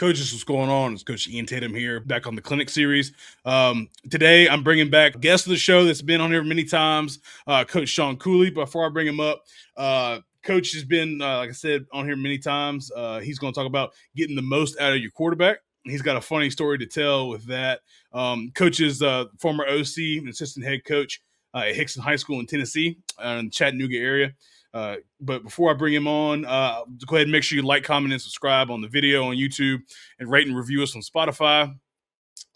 Coaches, what's going on? It's Coach Ian Tatum here, back on the clinic series. Today, I'm bringing back a guest of the show that's been on here many times, Coach Shawn Cooley. Before I bring him up, Coach has been, like I said, on here many times. He's going to talk about getting the most out of your quarterback. He's got a funny story to tell with that. Coach is former OC and assistant head coach at Hickson High School in Tennessee, in the Chattanooga area. But before I bring him on, go ahead and make sure you like, comment, and subscribe on the video on YouTube and rate and review us on Spotify.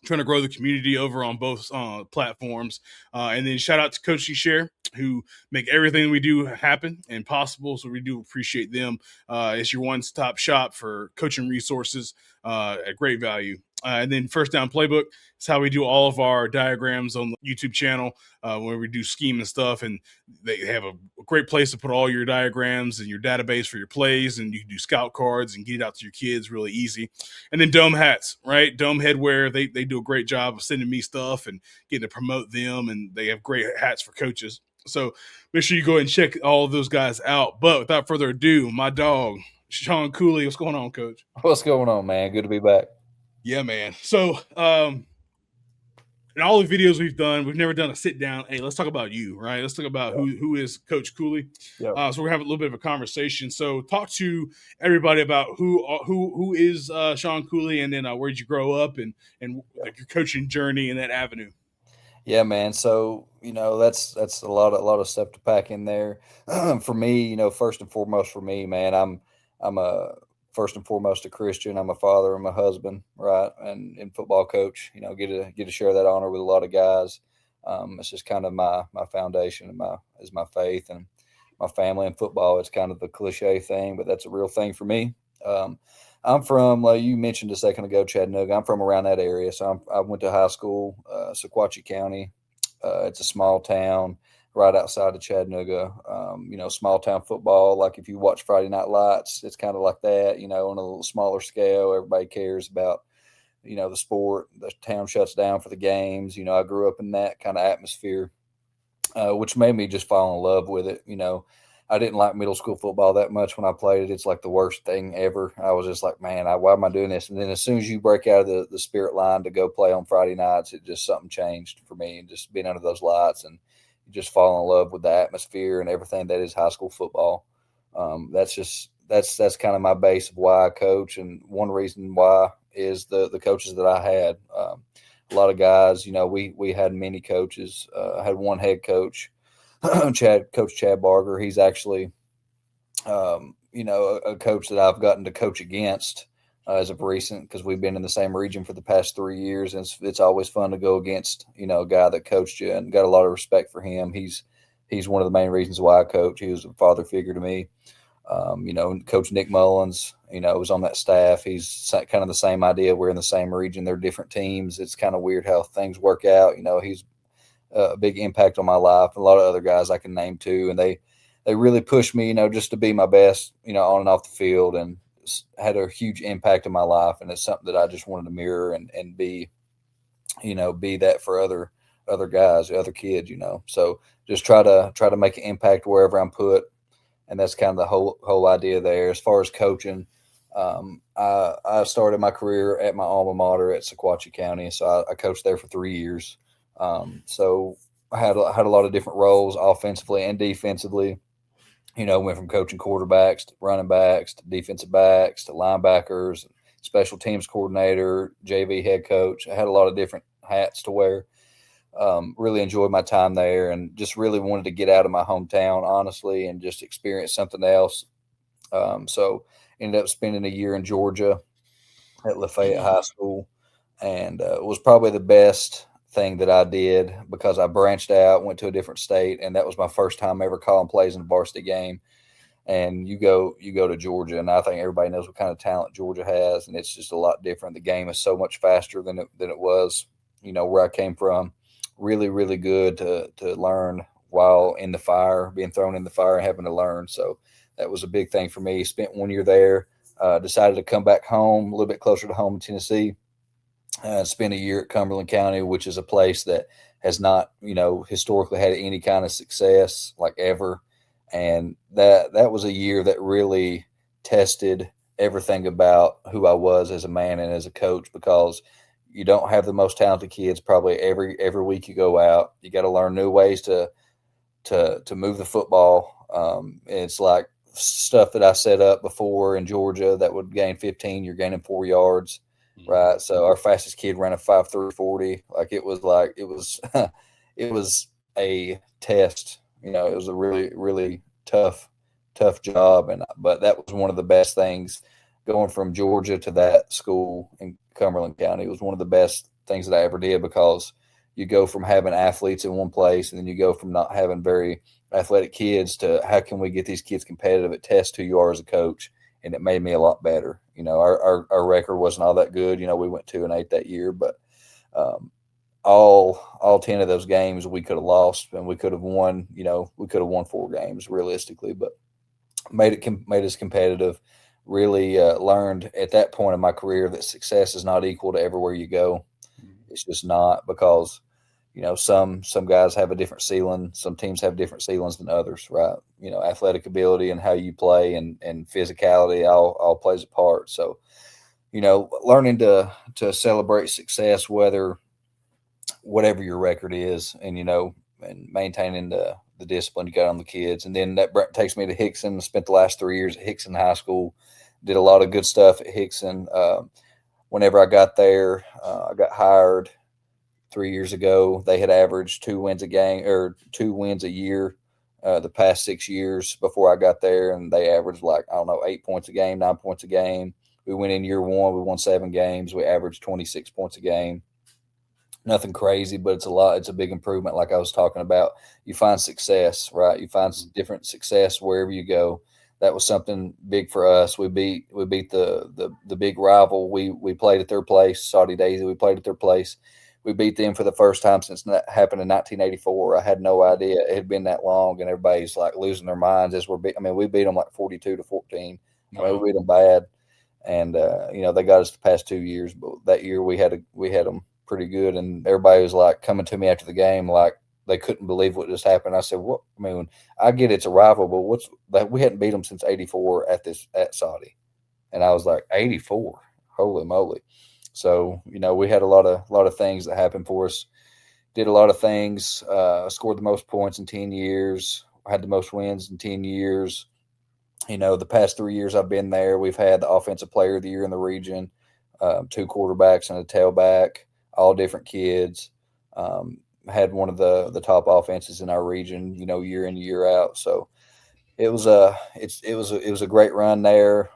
Trying to grow the community over on both platforms. And then shout out to Coach Share, who make everything we do happen and possible. So we do appreciate them. It's your one-stop shop for coaching resources at great value. And then First Down Playbook is how we do all of our diagrams on the YouTube channel where we do scheme and stuff. And they have a great place to put all your diagrams and your database for your plays. And you can do scout cards and get it out to your kids really easy. And then Dome Hats, right? Dome Headwear, they do a great job of sending me stuff and getting to promote them. And they have great hats for coaches. So make sure you go ahead and check all of those guys out. But without further ado, my dog, Shawn Cooley. What's going on, Coach? What's going on, man? Good to be back. Yeah, man. So, in all the videos we've done, we've never done a sit down. Hey, let's talk about you, right? Let's talk about who is Coach Cooley. So we're gonna have a little bit of a conversation. So, talk to everybody about who is Shawn Cooley, and then where did you grow up, and like your coaching journey in that avenue. Yeah, man. So that's a lot of stuff to pack in there. For me, first and foremost, for me, man, I'm a first and foremost a Christian. I'm a father. I'm a husband, right, and football coach. Get to share that honor with a lot of guys. It's just kind of my foundation and my faith and my family and football. It's kind of the cliche thing, but that's a real thing for me. I'm from, like you mentioned a second ago, Chattanooga. I'm from around that area. So I went to high school, Sequatchie County. It's a small town right outside of Chattanooga. Small town football. Like if you watch Friday Night Lights, it's kind of like that, on a little smaller scale. Everybody cares about, the sport. The town shuts down for the games. I grew up in that kind of atmosphere, which made me just fall in love with it. I didn't like middle school football that much when I played it. It's like the worst thing ever. I was just like, man, why am I doing this? And then as soon as you break out of the spirit line to go play on Friday nights, it just something changed for me. And just being under those lights and you just fall in love with the atmosphere and everything that is high school football. That's kind of my base of why I coach. And one reason why is the coaches that I had. A lot of guys, we had many coaches. I had one head coach, Coach Chad Barger. He's actually, a coach that I've gotten to coach against as of recent because we've been in the same region for the past 3 years. And it's always fun to go against, a guy that coached you, and got a lot of respect for him. He's one of the main reasons why I coach. He was a father figure to me. Coach Nick Mullins, was on that staff. He's kind of the same idea. We're in the same region. They're different teams. It's kind of weird how things work out. He's a big impact on my life. A lot of other guys I can name too. And they really pushed me, just to be my best, on and off the field, and had a huge impact on my life. And it's something that I just wanted to mirror and be, be that for other guys, other kids, so just try to make an impact wherever I'm put. And that's kind of the whole idea there. As far as coaching, I started my career at my alma mater at Sequatchie County. So I coached there for 3 years. So I had a lot of different roles offensively and defensively. Went from coaching quarterbacks to running backs to defensive backs to linebackers, special teams coordinator, JV head coach. I had a lot of different hats to wear. Really enjoyed my time there, and just really wanted to get out of my hometown, honestly, and just experience something else. So ended up spending a year in Georgia at Lafayette High School, and it was probably the best thing that I did because I branched out, went to a different state, and that was my first time ever calling plays in a varsity game. And you go to Georgia, and I think everybody knows what kind of talent Georgia has, and it's just a lot different. The game is so much faster than it was, where I came from. Really, really good to learn while in the fire, being thrown in the fire and having to learn. So that was a big thing for me. Spent 1 year there, decided to come back home, a little bit closer to home in Tennessee. Spent a year at Cumberland County, which is a place that has not, historically had any kind of success like ever. And that was a year that really tested everything about who I was as a man and as a coach, because you don't have the most talented kids probably every week you go out. You got to learn new ways to move the football. It's like stuff that I set up before in Georgia that would gain 15, you're gaining 4 yards, right? So our fastest kid ran a 5.340. It was a test. It was a really really tough job, but that was one of the best things going from Georgia to that school in Cumberland County. It was one of the best things that I ever did, because you go from having athletes in one place, and then you go from not having very athletic kids to how can we get these kids competitive at test who you are as a coach. And it made me a lot better. Our record wasn't all that good. We went 2-8 that year, but all 10 of those games we could have lost, and we could have won. We could have won 4 games realistically, but made us competitive. Really learned at that point in my career that success is not equal to everywhere you go. It's just not, because some guys have a different ceiling. Some teams have different ceilings than others, right? Athletic ability and how you play and physicality all plays a part. So, learning to celebrate success, whatever your record is, and and maintaining the discipline you got on the kids. And then that takes me to Hickson. Spent the last 3 years at Hickson High School. Did a lot of good stuff at Hickson. Whenever I got there, I got hired 3 years ago. They had averaged 2 wins a year the past 6 years before I got there, and they averaged 8 points a game, 9 points a game. We went in year one, we won 7 games, we averaged 26 points a game. Nothing crazy, but it's a lot. It's a big improvement, like I was talking about. You find success, right? You find different success wherever you go. That was something big for us. We beat the big rival. We played at their place, Saudi Daisy. We played at their place. We beat them for the first time since that happened in 1984. I had no idea it had been that long, and everybody's losing their minds as we beat them 42-14. We beat them bad, and they got us the past 2 years. But that year we had them pretty good, and everybody was coming to me after the game they couldn't believe what just happened. I said, "What? I get it's a rival, but we hadn't beat them since '84 at Saudi," and I was like, "'84, holy moly!" So we had a lot of things that happened for us. Did a lot of things. Scored the most points in 10 years. Had the most wins in 10 years. The past 3 years I've been there, we've had the offensive player of the year in the region, 2 quarterbacks and a tailback, all different kids. Had one of the top offenses in our region, year in, year out. So it was a great run there.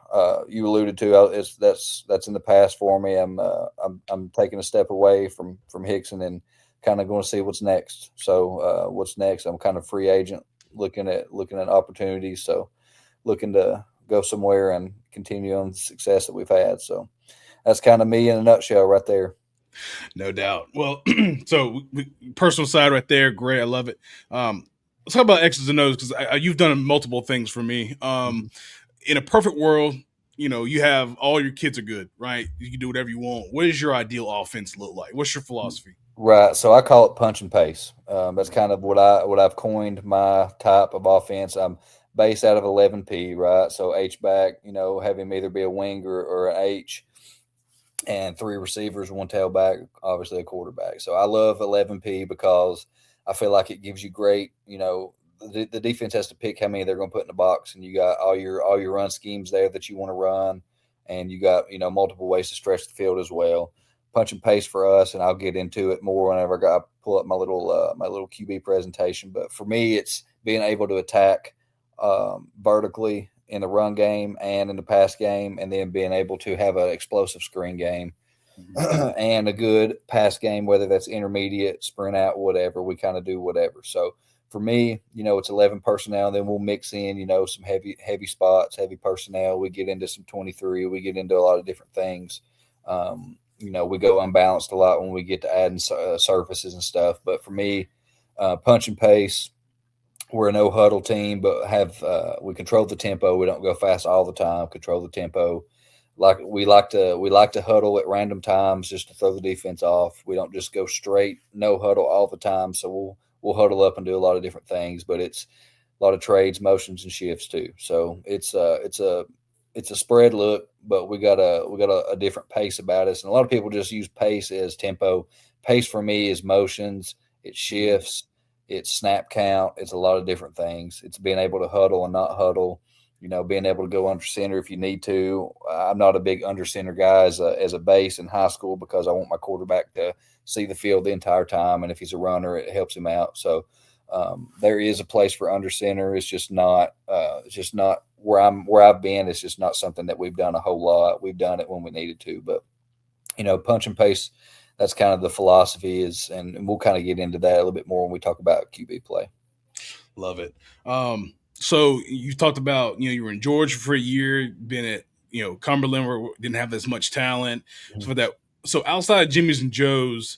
You alluded to that's in the past for me. I'm taking a step away from Hickson and kind of going to see what's next. So what's next? I'm kind of free agent, looking at opportunities. So looking to go somewhere and continue on the success that we've had. So that's kind of me in a nutshell right there. No doubt. Well, so personal side right there, great. I love it. Let's talk about X's and O's, because you've done multiple things for me. In a perfect world, you have all your kids are good, right? You can do whatever you want. What does your ideal offense look like? What's your philosophy? Right. So I call it punch and pace. That's kind of what I've coined my type of offense. I'm based out of 11P, right? So H back, have him either be a wing or an H, and 3 receivers, 1 tailback, obviously a quarterback. So I love 11P because I feel like it gives you great, the defense has to pick how many they're going to put in the box, and you got all your run schemes there that you want to run, and you got, multiple ways to stretch the field as well. Punch and pace for us, and I'll get into it more whenever I pull up my little QB presentation. But for me, it's being able to attack vertically in the run game and in the pass game, and then being able to have an explosive screen game and a good pass game, whether that's intermediate, sprint out, whatever. We kind of do whatever. So for me, it's 11 personnel. Then we'll mix in, some heavy spots, heavy personnel. We get into some 23. We get into a lot of different things. We go unbalanced a lot when we get to adding surfaces and stuff. But for me, punch and pace. We're a no huddle team, but we control the tempo. We don't go fast all the time. Control the tempo. We like to huddle at random times just to throw the defense off. We don't just go straight no huddle all the time. So we'll huddle up and do a lot of different things. But it's a lot of trades, motions, and shifts too. So it's it's a spread look, but we got a different pace about us. And a lot of people just use pace as tempo. Pace for me is motions, it Mhm. shifts, it's snap count, it's a lot of different things. It's being able to huddle and not huddle. Being able to go under center if you need to. I'm not a big under center guy as a base in high school because I want my quarterback to see the field the entire time, and if he's a runner, it helps him out. So there is a place for under center. It's just not. It's just not where I've been. It's just not something that we've done a whole lot. We've done it when we needed to, but punch and pace. That's kind of the philosophy is, and we'll kind of get into that a little bit more when we talk about QB play. Love it. So you talked about, you were in Georgia for a year, been at, Cumberland where didn't have as much talent. Mhm. So that, so outside of Jimmy's and Joe's,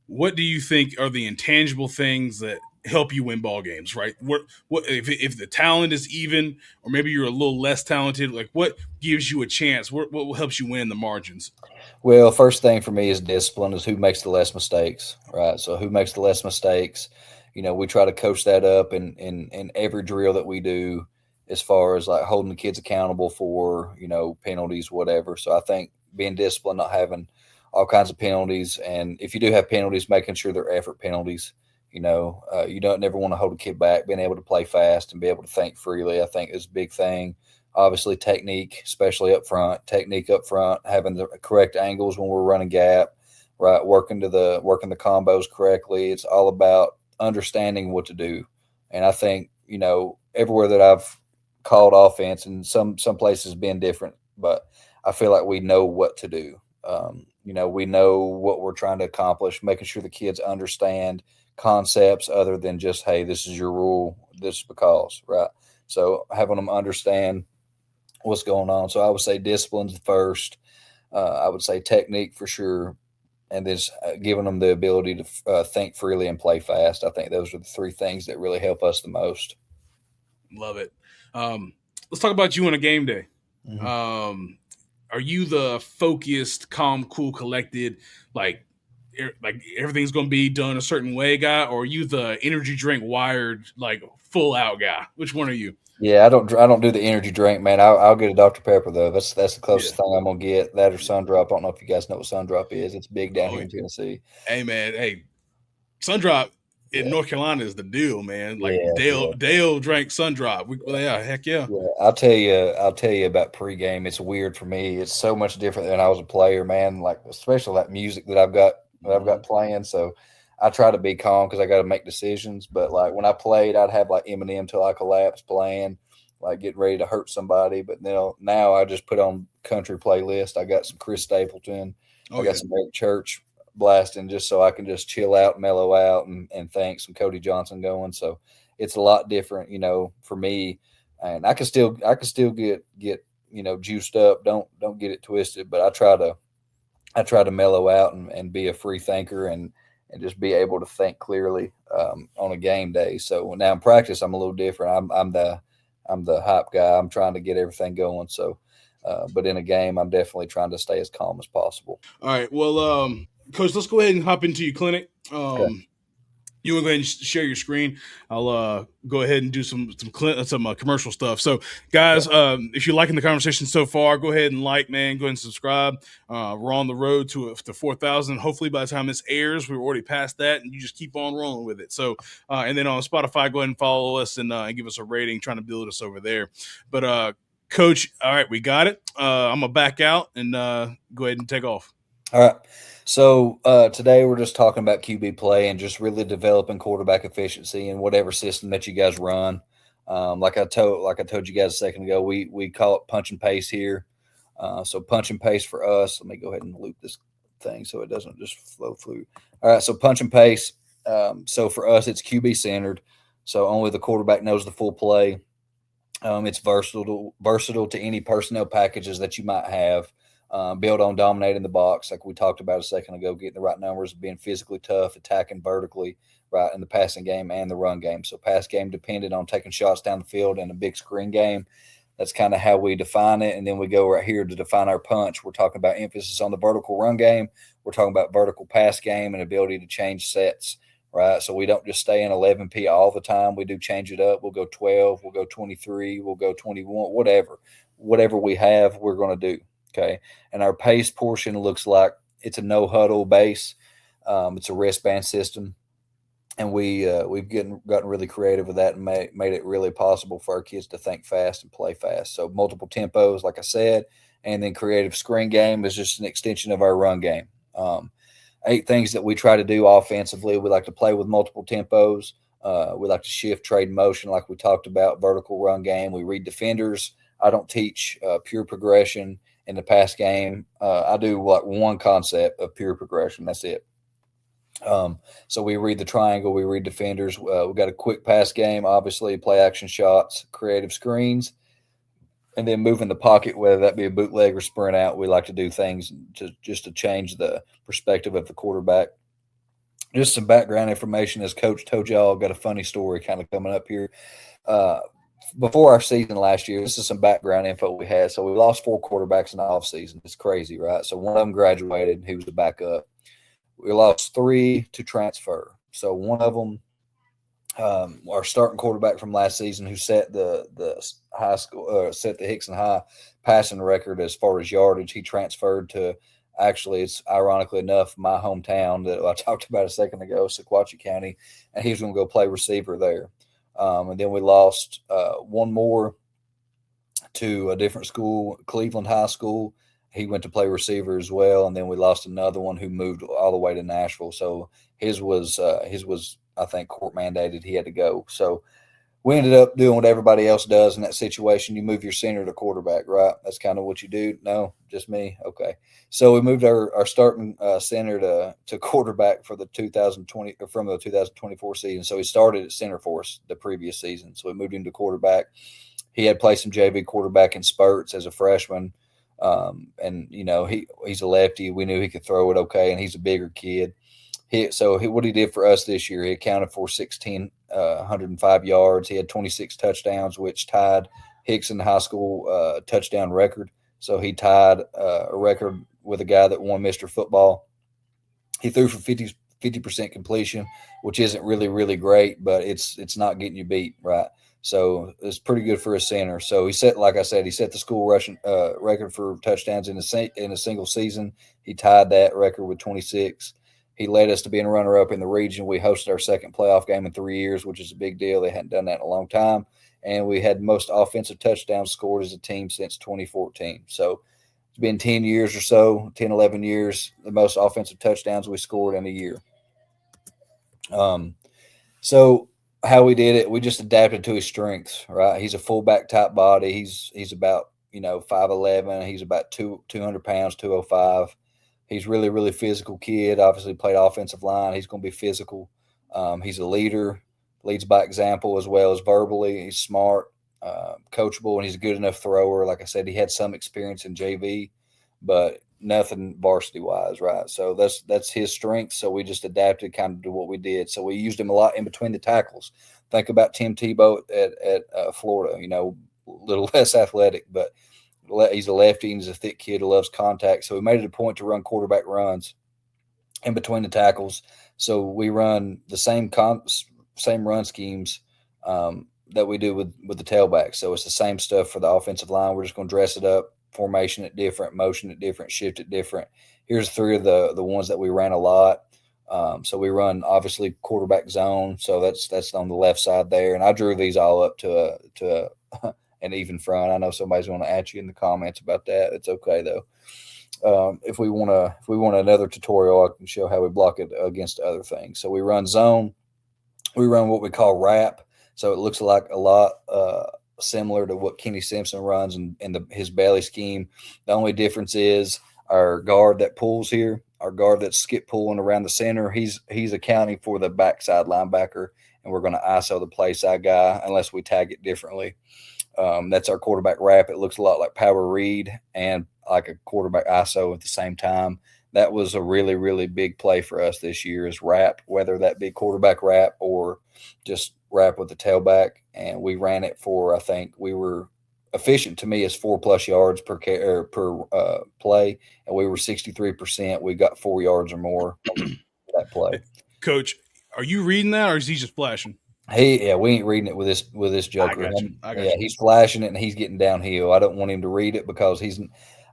what do you think are the intangible things that help you win ball games, right? What if the talent is even, or maybe you're a little less talented, like what gives you a chance? What helps you win in the margins? Well, first thing for me is discipline. Is who makes the less mistakes, right? So who makes the less mistakes? We try to coach that up in every drill that we do, as far as like holding the kids accountable for penalties, whatever. So I think being disciplined, not having all kinds of penalties, and if you do have penalties, making sure they're effort penalties. You don't never want to hold a kid back. Being able to play fast and be able to think freely, I think, is a big thing. Obviously, technique, especially up front, having the correct angles when we're running gap, right? Working the combos correctly. It's all about understanding what to do. And I think everywhere that I've called offense, and some places been different, but I feel like we know what to do. We know what we're trying to accomplish, making sure the kids understand concepts other than just, hey, this is your rule, this is because, right? So having them understand what's going on. So I would say discipline's first. I would say technique for sure, and then giving them the ability to think freely and play fast. I think those are the three things that really help us the most. Love it. Let's talk about you on a game day. Mhm. Um, are you the focused, calm, cool, collected, like like everything's gonna be done a certain way guy, or are you the energy drink wired, like full out guy? Which one are you? Yeah, I don't do the energy drink, man. I'll get a Dr Pepper though. That's the Yeah. closest thing I'm gonna get. That or Sun Drop. I don't know if you guys know what Sun Drop is. It's big down Oh, here in Tennessee. hey man, hey, Sundrop in Yeah, North Carolina is the deal, man. Like yeah, Dale yeah. Dale drank Sundrop. Well, yeah, heck yeah. Yeah, I'll tell you about pregame. It's weird for me. It's so much different than I was a player, man. Like especially that music that I've got Mhm. playing. So I try to be calm because I got to make decisions. But like when I played, I'd have like Eminem till I collapse playing, like getting ready to hurt somebody. But now I just put on country playlist. I got some Chris Stapleton. I Oh got yeah. some Eric Church blasting just so I can just chill out, mellow out, and think some Cody Johnson going. So it's a lot different, for me, and I can still get juiced up. Don't get it twisted, but I try to mellow out and be a free thinker and just be able to think clearly on a game day. So now in practice, I'm a little different. I'm the hype guy. I'm trying to get everything going. So, but in a game, I'm definitely trying to stay as calm as possible. All right. Well, Coach, let's go ahead and hop into your clinic. Okay. You want to go ahead and share your screen? I'll go ahead and do some commercial stuff. So, guys, if you're liking the conversation so far, go ahead and like, man. Go ahead and subscribe. We're on the road to 4,000. Hopefully, by the time this airs, we're already past that, and you just keep on rolling with it. So, and then on Spotify, go ahead and follow us and give us a rating, trying to build us over there. But, Coach, all right, we got it. I'm gonna back out and go ahead and take off. All right. So today we're just talking about QB play and just really developing quarterback efficiency in whatever system that you guys run. Like I told you guys a second ago, we call it punch and pace here. So punch and pace for us. Let me go ahead and loop this thing so it doesn't just flow through. All right. So punch and pace. So for us, it's QB centered. So only the quarterback knows the full play. It's versatile to any personnel packages that you might have. Build on dominating the box, like we talked about a second ago, getting the right numbers, being physically tough, attacking vertically, right, in the passing game and the run game. So pass game depended on taking shots down the field and a big screen game. That's kind of how we define it. And then we go right here to define our punch. We're talking about emphasis on the vertical run game. We're talking about vertical pass game and ability to change sets, right? So we don't just stay in 11P all the time. We do change it up. We'll go 12, we'll go 23, we'll go 21, whatever. whatever we have, we're going to do. Okay. And our pace portion looks like it's a no huddle base. It's a wristband system. And we've gotten really creative with that and made it really possible for our kids to think fast and play fast. So multiple tempos, like I said, and then creative screen game is just an extension of our run game. 8 things that we try to do offensively. We like to play with multiple tempos. We like to shift, trade, motion, like we talked about. Vertical run game. We read defenders. I don't teach pure progression in the pass game. I do like one concept of pure progression. That's it. So we read the triangle, we read defenders. We've got a quick pass game, obviously, play action shots, creative screens, and then move in the pocket, whether that be a bootleg or sprint out. We like to do things to change the perspective of the quarterback. Just some background information, as Coach told y'all, got a funny story kind of coming up here. Before our season last year, this is some background info we had. So we lost 4 quarterbacks in the offseason. It's crazy, right? So one of them graduated. He was the backup. We lost 3 to transfer. So one of them, our starting quarterback from last season, who set the high school, set the Hickson High passing record as far as yardage, he transferred to, actually, it's ironically enough, my hometown that I talked about a second ago, Sequatchie County, and he was going to go play receiver there. And then we lost one more to a different school, Cleveland High School. He went to play receiver as well, and then we lost another one who moved all the way to Nashville. So his was I think court mandated. He had to go. So we ended up doing what everybody else does in that situation. You move your center to quarterback, right? That's kind of what you do. No, just me. Okay. So we moved our starting center to quarterback for the 2020 from the 2024 season. So he started at center for us the previous season. So we moved him to quarterback. He had played some JV quarterback in spurts as a freshman. And he's a lefty. We knew he could throw it okay, and he's a bigger kid. What he did for us this year, he accounted for 1,605 yards. He had 26 touchdowns, which tied Hickson High School touchdown record. So he tied a record with a guy that won Mr. Football. He threw for 50% completion, which isn't really, really great, but it's not getting you beat, right? So it's pretty good for a center. So he set, like I said, he set the school rushing record for touchdowns in a single season. He tied that record with 26. He led us to being a runner-up in the region. We hosted our second playoff game in 3 years, which is a big deal. They hadn't done that in a long time. And we had most offensive touchdowns scored as a team since 2014. So it's been 10 years or so, 10, 11 years, the most offensive touchdowns we scored in a year. So how we did it, we just adapted to his strengths, right? He's a fullback type body. He's about 5'11". He's about 200 pounds, 205. He's really, really physical kid. Obviously played offensive line. He's going to be physical. He's a leader, leads by example as well as verbally. He's smart, coachable, and he's a good enough thrower. Like I said, he had some experience in JV, but nothing varsity wise, right? So that's his strength. So we just adapted kind of to what we did. So we used him a lot in between the tackles. Think about Tim Tebow at Florida, a little less athletic, but he's a lefty and he's a thick kid who loves contact. So we made it a point to run quarterback runs in between the tackles. So we run the same run schemes that we do with the tailback. So it's the same stuff for the offensive line. We're just going to dress it up, formation it different, motion it different, shift it different. Here's 3 of the ones that we ran a lot. So we run obviously quarterback zone. So that's on the left side there. And I drew these all up to an even front. I know somebody's going to at you in the comments about that. It's okay though. If we want another tutorial, I can show how we block it against other things. So we run zone. We run what we call wrap. So it looks like a lot similar to what Kenny Simpson runs in his belly scheme. The only difference is our guard that pulls here, our guard that's skip pulling around the center, he's accounting for the backside linebacker, and we're going to ISO the play side guy unless we tag it differently. That's our quarterback wrap. It looks a lot like power read and like a quarterback ISO at the same time. That was a really, really big play for us this year is wrap, whether that be quarterback wrap or just wrap with the tailback. And we ran it for, I think we were efficient to me as 4+ yards per play. And we were 63%. We got 4 yards or more that play. Coach, are you reading that or is he just flashing? We ain't reading it with this I Joker. got you. I got Yeah, you. he's flashing it and he's getting downhill. I don't want him to read it because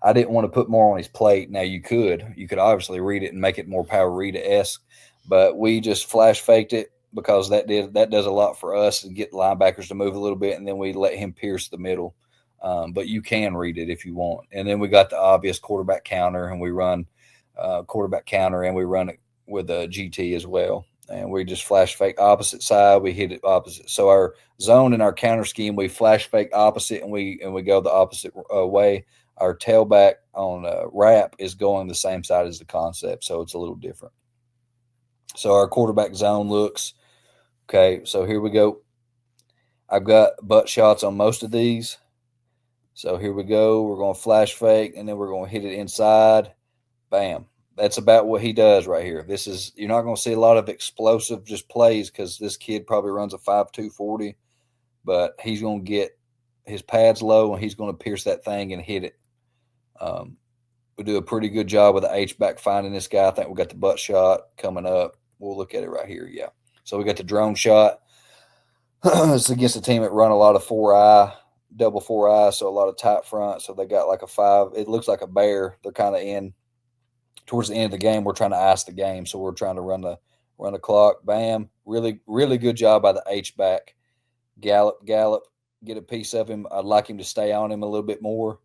I didn't want to put more on his plate. Now you could obviously read it and make it more power read esque, but we just flash faked it because that does a lot for us and get linebackers to move a little bit, and then we let him pierce the middle. But you can read it if you want, and then we got the obvious quarterback counter, and we run quarterback counter, and we run it with a GT as well. And we just flash fake opposite side. We hit it opposite. So our zone and our counter scheme, we flash fake opposite, and we go the opposite way. Our tailback on wrap is going the same side as the concept, so it's a little different. So our quarterback zone looks okay. So here we go. I've got butt shots on most of these. So here we go. We're going to flash fake, and then we're going to hit it inside. Bam. That's about what he does right here. You're not going to see a lot of explosive just plays because this kid probably runs a 5.2 40, but he's going to get his pads low and he's going to pierce that thing and hit it. We do a pretty good job with the H-back finding this guy. I think we got the butt shot coming up. We'll look at it right here. Yeah. So we got the drone shot. It's against a team that run a lot of 4-eye, double 4-eye, so a lot of tight front. So they got like a 5. It looks like a bear. They're kind of in towards the end of the game. We're trying to ice the game, so we're trying to run the clock. Bam. Really, really good job by the H-back. Gallop, get a piece of him. I'd like him to stay on him a little bit more,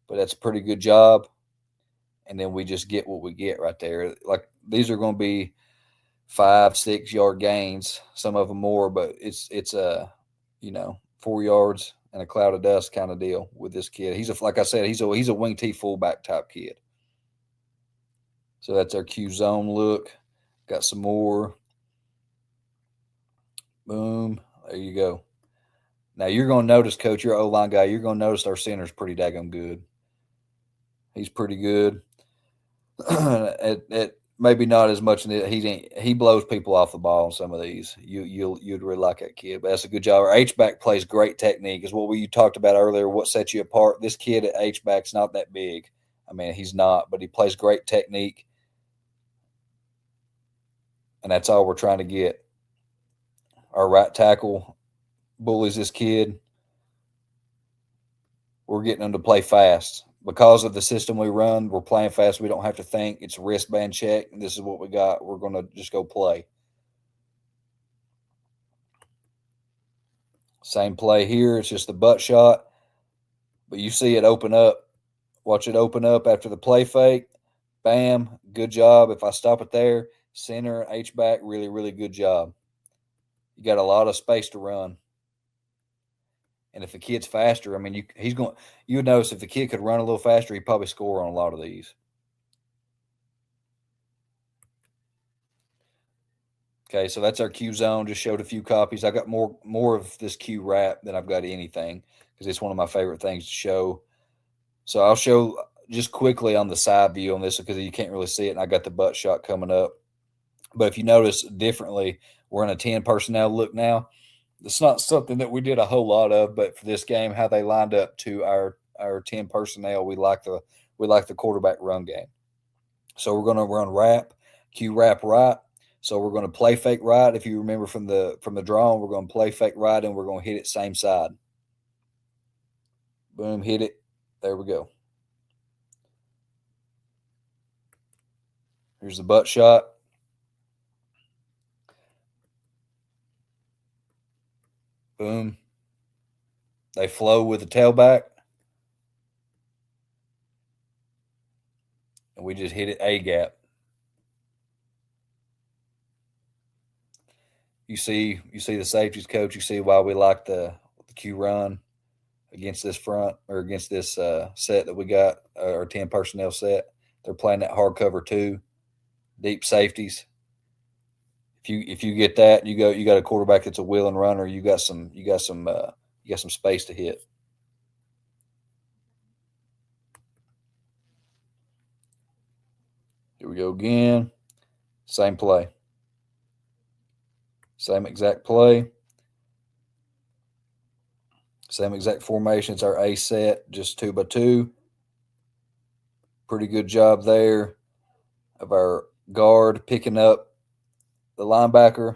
but that's a pretty good job. And then we just get what we get right there. Like these are going to be 5-6 yard gains, some of them more, but it's 4 yards and a cloud of dust kind of deal with this kid. Like I said, he's a wing T fullback type kid. So that's our Q zone look. Got some more. Boom. There you go. Now you're going to notice, Coach, you're an O-line guy. You're going to notice our center's pretty daggone good. He's pretty good. at maybe not as much. He blows people off the ball on some of these. You'd really like that kid, but that's a good job. Our H back plays great technique. Is what you talked about earlier. What sets you apart? This kid at H back's not that big. I mean, he's not, but he plays great technique, and that's all we're trying to get. Our right tackle bullies this kid. We're getting them to play fast. Because of the system we run, we're playing fast. We don't have to think. It's a wristband check, and this is what we got. We're going to just go play. Same play here. It's just the butt shot. But you see it open up. Watch it open up after the play fake. Bam. Good job. If I stop it there, center, H-back, really, really good job. You got a lot of space to run. And if the kid's faster, I mean, you would notice if the kid could run a little faster, he'd probably score on a lot of these. Okay, so that's our Q zone. Just showed a few copies. I got more of this Q wrap than I've got anything because it's one of my favorite things to show. So I'll show just quickly on the side view on this because you can't really see it, and I got the butt shot coming up. But if you notice differently, we're in a 10 personnel look now. It's not something that we did a whole lot of, but for this game, how they lined up to our 10 personnel, we like the quarterback run game. So we're going to run wrap, Q wrap right. So we're going to play fake right. If you remember from the drawing, we're going to play fake right, and we're going to hit it same side. Boom, hit it. There we go. Here's the butt shot. Boom. They flow with the tailback. And we just hit it A gap. You see the safeties, coach. You see why we like the Q run against this front or against this set that we got, our 10 personnel set. They're playing that hard cover 2, deep safeties. If you get that, you got a quarterback that's a willing runner. You got some space to hit. Here we go again. Same play. Same exact play. Same exact formation. It's our A set, just 2x2. Pretty good job there of our guard picking up the linebacker.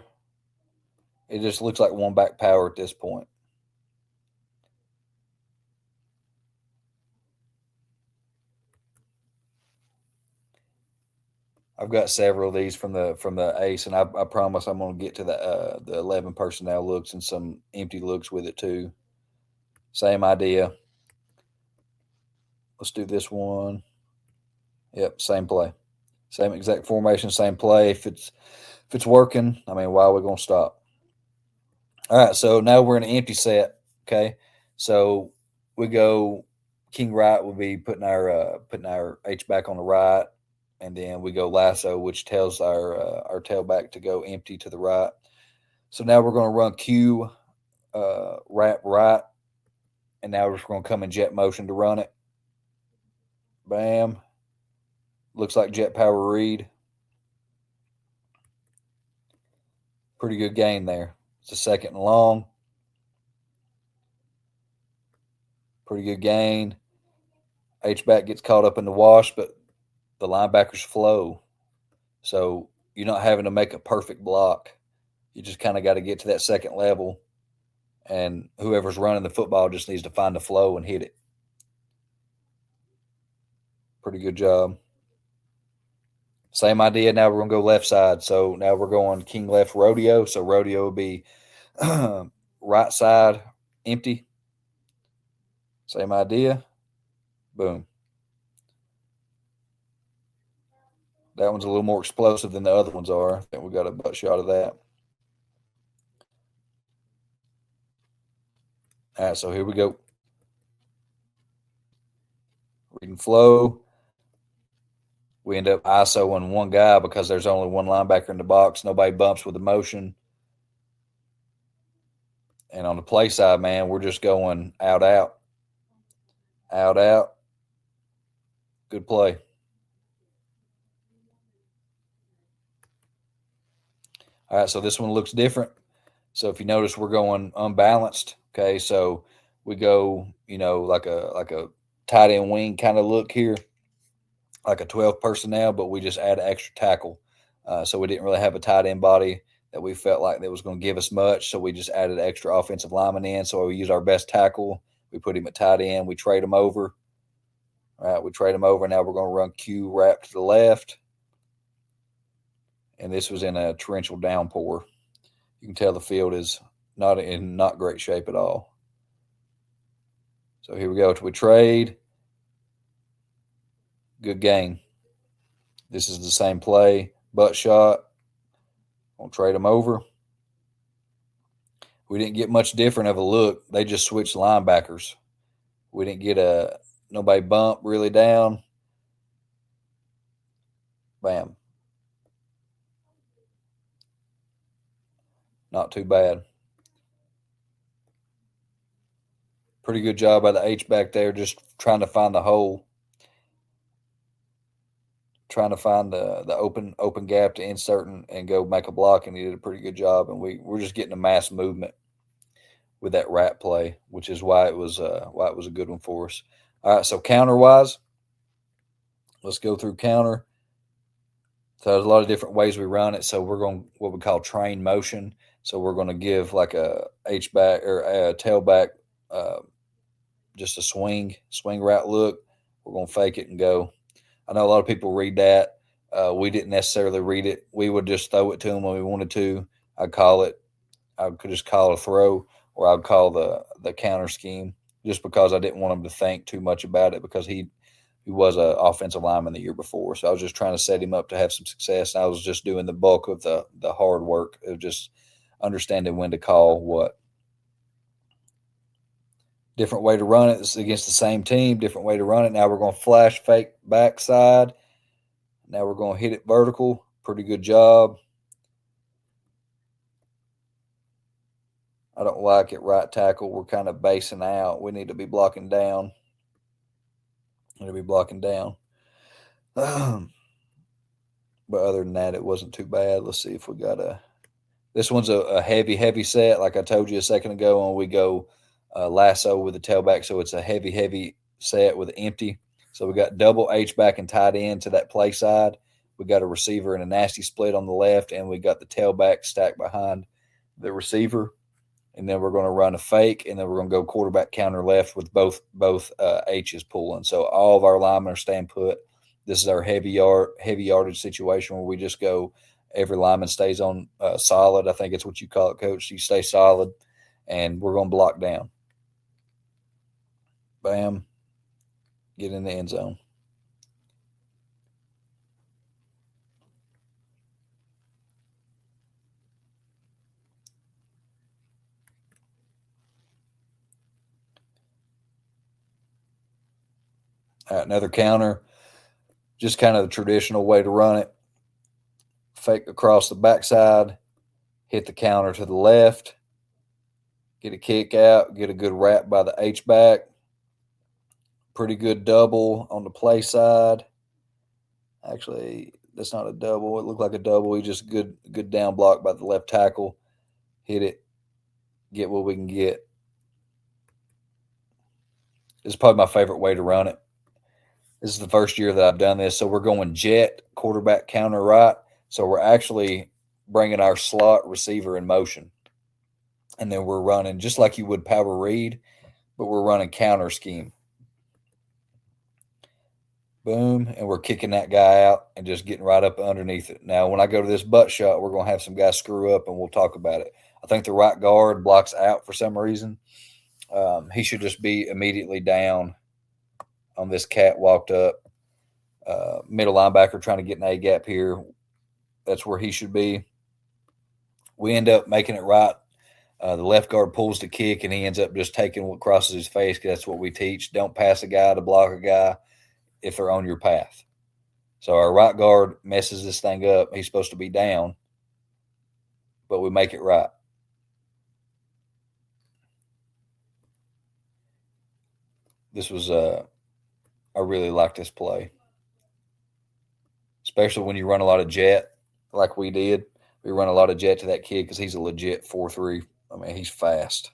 It just looks like one back power at this point. I've got several of these from the ace, and I promise I'm going to get to the 11 personnel looks and some empty looks with it too. Same idea. Let's do this one. Yep, same play, same exact formation, same play. If it's working, I mean, why are we going to stop? All right, so now we're in an empty set. Okay, so we go king right. We'll be putting our H back on the right, and then we go lasso, which tells our tailback to go empty to the right. So now we're going to run Q wrap right, and now we're just going to come in jet motion to run it. Bam. Looks like jet power read. Pretty good gain there. It's a second and long. Pretty good gain. H-back gets caught up in the wash, but the linebackers flow. So you're not having to make a perfect block. You just kind of got to get to that second level, and whoever's running the football just needs to find the flow and hit it. Pretty good job. Same idea. Now we're going to go left side. So now we're going king left rodeo. So rodeo will be right side empty. Same idea. Boom. That one's a little more explosive than the other ones are. I think we got a butt shot of that. All right, so here we go. Reading flow. We end up ISOing one guy because there's only one linebacker in the box. Nobody bumps with the motion. And on the play side, man, we're just going out, out. Out, out. Good play. All right, so this one looks different. So if you notice, we're going unbalanced. Okay, so we go, like a tight end wing kind of look here, like a 12 personnel, but we just add an extra tackle. So we didn't really have a tight end body that we felt like that was going to give us much. So we just added extra offensive lineman in. So we use our best tackle. We put him at tight end. We trade him over. All right, we trade him over. Now we're going to run Q wrap to the left. And this was in a torrential downpour. You can tell the field is not in not great shape at all. So here we go. We trade. Good gain. This is the same play. Butt shot. We'll trade them over. We didn't get much different of a look. They just switched linebackers. We didn't get nobody bump really down. Bam. Not too bad. Pretty good job by the H back there, just trying to find the hole. Trying to find the open gap to insert and go make a block, and he did a pretty good job. And we're just getting a mass movement with that rat play, which is why it was a good one for us. All right, so counter wise, let's go through counter. So there's a lot of different ways we run it. So we're going what we call train motion. So we're going to give like a H back or a tailback, just a swing route look. We're going to fake it and go. I know a lot of people read that. We didn't necessarily read it. We would just throw it to them when we wanted to. I could just call a throw, or I'd call the counter scheme, just because I didn't want him to think too much about it, because he was an offensive lineman the year before. So I was just trying to set him up to have some success. And I was just doing the bulk of the hard work of just understanding when to call what. Different way to run it. This is against the same team. Different way to run it. Now we're going to flash fake backside. Now we're going to hit it vertical. Pretty good job. I don't like it right tackle. We're kind of basing out. We need to be blocking down. But other than that, it wasn't too bad. Let's see if we got this one's a heavy set. Like I told you a second ago, and we go lasso with the tailback. So it's a heavy set with empty. So we got double H back and tight end to that play side. We got a receiver and a nasty split on the left, and we got the tailback stacked behind the receiver, and then we're going to run a fake, and then we're going to go quarterback counter left with both H's pulling. So all of our linemen are staying put. This is our heavy yardage situation where we just go. Every lineman stays on solid. I think it's what you call it, Coach. You stay solid, and we're going to block down. Bam. Get in the end zone. All right, another counter. Just kind of the traditional way to run it. Fake across the backside, hit the counter to the left, get a kick out, get a good wrap by the H-back. Pretty good double on the play side. Actually, that's not a double. It looked like a double. He just good down block by the left tackle. Hit it. Get what we can get. This is probably my favorite way to run it. This is the first year that I've done this. So we're going jet, quarterback counter right. So we're actually bringing our slot receiver in motion. And then we're running just like you would power read, but we're running counter scheme. Boom, and we're kicking that guy out and just getting right up underneath it. Now, when I go to this butt shot, we're going to have some guys screw up, and we'll talk about it. I think the right guard blocks out for some reason. He should just be immediately down on this cat walked up. Middle linebacker trying to get an A-gap here. That's where he should be. We end up making it right. The left guard pulls the kick, and he ends up just taking what crosses his face because that's what we teach. Don't pass a guy to block a guy if they're on your path. So our right guard messes this thing up. He's supposed to be down, but we make it right. This was I really like this play, especially when you run a lot of jet like we did. We run a lot of jet to that kid because he's a legit 4.3. I mean, he's fast.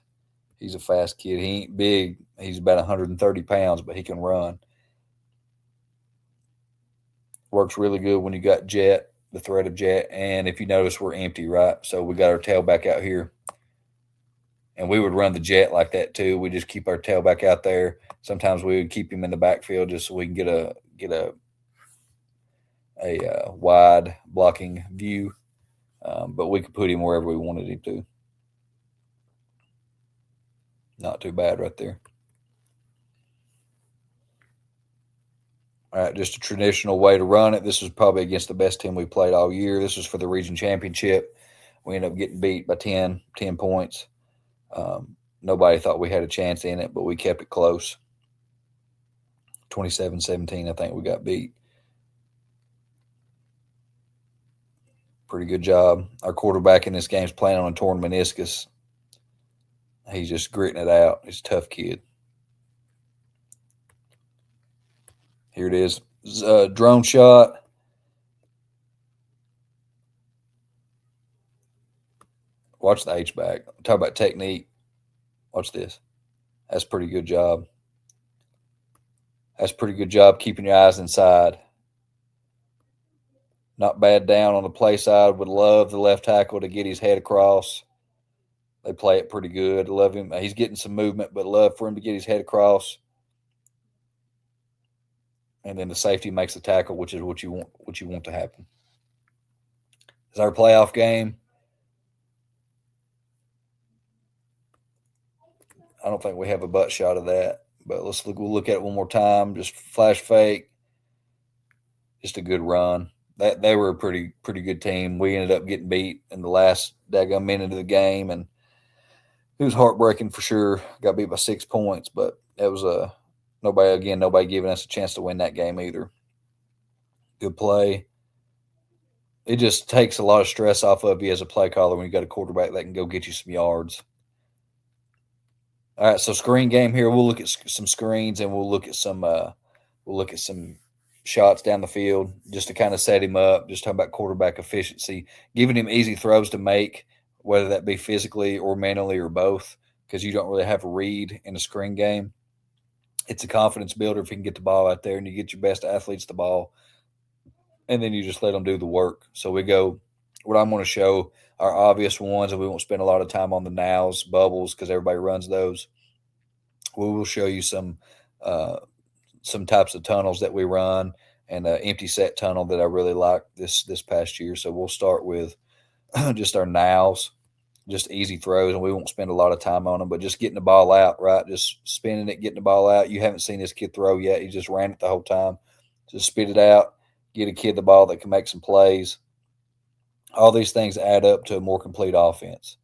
He's a fast kid. He ain't big. He's about 130 pounds, but he can run. Works really good when you got jet, the threat of jet. And if you notice, we're empty, right? So we got our tailback out here. And we would run the jet like that too. We just keep our tailback out there. Sometimes we would keep him in the backfield just so we can get a wide blocking view. But we could put him wherever we wanted him to. Not too bad right there. All right, just a traditional way to run it. This was probably against the best team we played all year. This was for the region championship. We ended up getting beat by 10 points. Nobody thought we had a chance in it, but we kept it close. 27-17, I think we got beat. Pretty good job. Our quarterback in this game is playing on a torn meniscus. He's just gritting it out. He's a tough kid. Here it is. Drone shot. Watch the H-back. Talk about technique. Watch this. That's a pretty good job. That's a pretty good job keeping your eyes inside. Not bad down on the play side. Would love the left tackle to get his head across. They play it pretty good. Love him. He's getting some movement, but love for him to get his head across. And then the safety makes the tackle, which is what you want to happen. It's our playoff game. I don't think we have a butt shot of that, but we'll look at it one more time. Just flash fake. Just a good run. They were a pretty good team. We ended up getting beat in the last daggone minute of the game, and it was heartbreaking for sure. Got beat by 6 points, but it was nobody giving us a chance to win that game either. Good play. It just takes a lot of stress off of you as a play caller when you got a quarterback that can go get you some yards. All right, so screen game here. We'll look at some screens and we'll look at some shots down the field just to kind of set him up. Just talking about quarterback efficiency, giving him easy throws to make, whether that be physically or mentally or both, because you don't really have a read in a screen game. It's a confidence builder if you can get the ball out there and you get your best athletes the ball, and then you just let them do the work. So we go what I'm going to show are obvious ones, and we won't spend a lot of time on the nows, bubbles, because everybody runs those. We will show you uh, some types of tunnels that we run, and an empty set tunnel that I really like this past year. So we'll start with just our nows, just easy throws, and we won't spend a lot of time on them, but just getting the ball out, right? Just spinning it, getting the ball out. You haven't seen this kid throw yet. He just ran it the whole time. Just spit it out, get a kid the ball that can make some plays. All these things add up to a more complete offense.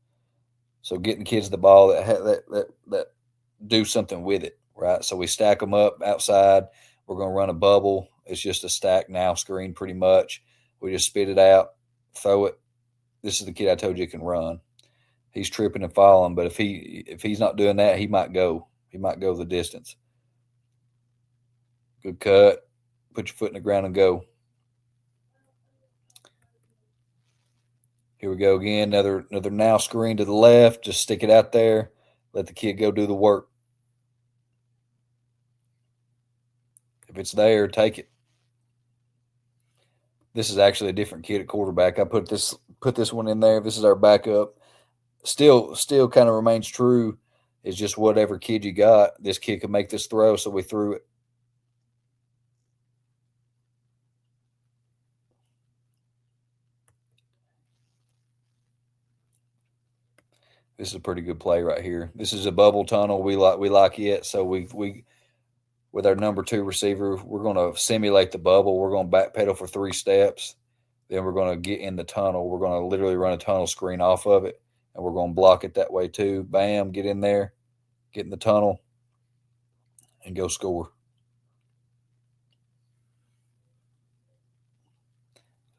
So getting kids the ball that do something with it, right? So we stack them up outside. We're going to run a bubble. It's just a stack now screen pretty much. We just spit it out, throw it. This is the kid I told you can run. He's tripping and falling, but if he's not doing that, he might go. He might go the distance. Good cut. Put your foot in the ground and go. Here we go again. Another now screen to the left. Just stick it out there. Let the kid go do the work. If it's there, take it. This is actually a different kid at quarterback. I put this one in there. This is our backup. Still kind of remains true. It's just whatever kid you got. This kid could make this throw, so we threw it. This is a pretty good play right here. This is a bubble tunnel. We like it. So we with our number 2 receiver, we're going to simulate the bubble. We're going to backpedal for 3 steps. Then we're going to get in the tunnel. We're going to literally run a tunnel screen off of it, and we're going to block it that way too. Bam, get in there, get in the tunnel, and go score.